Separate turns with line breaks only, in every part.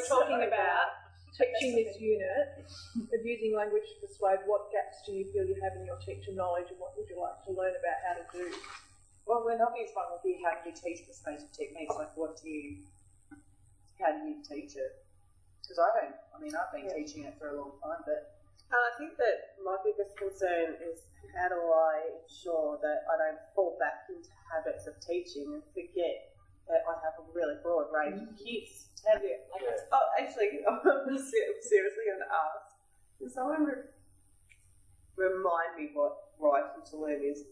talking about teaching this unit of using language to persuade. What gaps do you feel you have in your teacher knowledge, and what would you like to learn about how to do?
Well, an obvious one would be, how do you teach persuasive techniques? Like, how do you teach it? Because I've been teaching it for a long time, but
I think that my biggest concern is, how do I ensure that I don't fall back into habits of teaching and forget that I have a really broad range of kids. Actually, I'm seriously going to ask, can someone remind me what writing to learn is?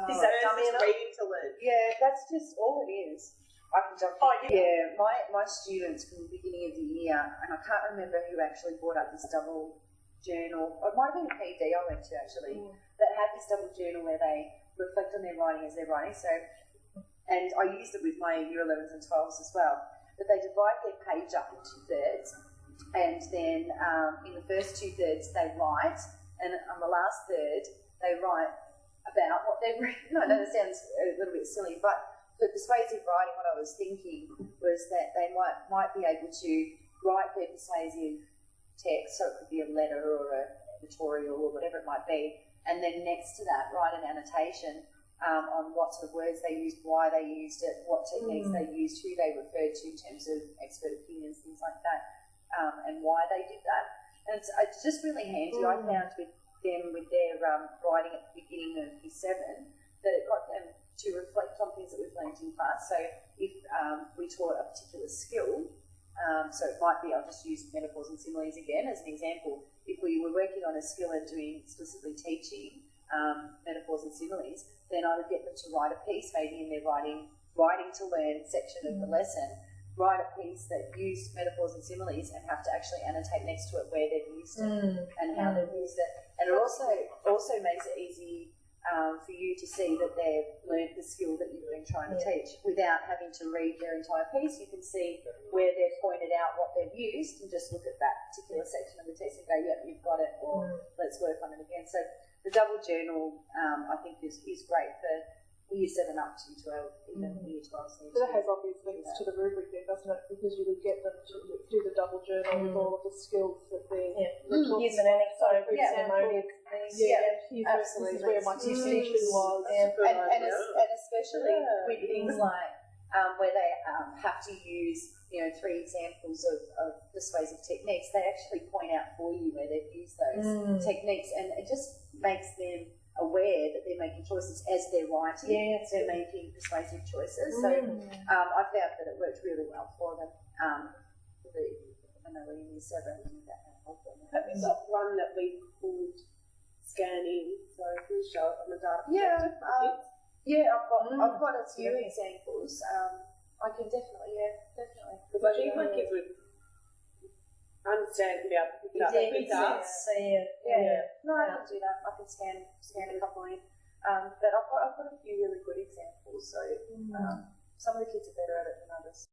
is that dummy enough?
Reading to learn?
Yeah, that's just all it is. I can jump in. Yeah, my students from the beginning of the year, and I can't remember who actually brought up this double journal. It might have been a PD I went to actually, that had this double journal where they reflect on their writing as they're writing. So, and I used it with my year 11s and 12s as well. But they divide their page up into thirds, and then in the first 2 thirds they write, and on the last third they write about what they've written. I know that sounds a little bit silly, but for persuasive writing, what I was thinking was that they might be able to write their persuasive text, so it could be a letter or an editorial or whatever it might be, and then next to that write an annotation on what sort of words they used, why they used it, what techniques they used, who they referred to in terms of expert opinions, things like that, and why they did that. And it's just really handy. I found with them, with their writing at the beginning of year 7, that it got them to reflect on things that we've learned in class. So if we taught a particular skill, so it might be, I'll just use metaphors and similes again as an example. If we were working on a skill and doing explicitly teaching metaphors and similes, then I would get them to write a piece, maybe in their writing to learn section of the lesson, write a piece that used metaphors and similes and have to actually annotate next to it where they've used it and how they've used it. And it also makes it easy for you to see that they've learned the skill that you've been trying to teach without having to read their entire piece. You can see where they've pointed out what they've used and just look at that particular section of the text and go, yep, you've got it, or let's work on it again. So the double journal, I think, is great for year 7 up to 12, even year 12.
So that has obvious links to the rubric there, doesn't it? Because you would get them to do the double journal with all of the skills that they're talking.
Here's an anecdote, for example.
Absolutely. This is where my teaching was.
And especially with things like where they have to use 3 examples of persuasive techniques, they actually point out for you where they've used those techniques, and it just makes them aware that they're making choices as they're writing. They're making persuasive choices. So I found that it worked really well for them. When they were in year 7, that helped them.
Have you got one that we could scan in, so we show it on the data?
I've got a few examples. I can definitely.
Because I think my kids would understand and be able to pick it up.
No, I can do that. I can scan a couple in. But I've got a few really good examples. So some of the kids are better at it than others.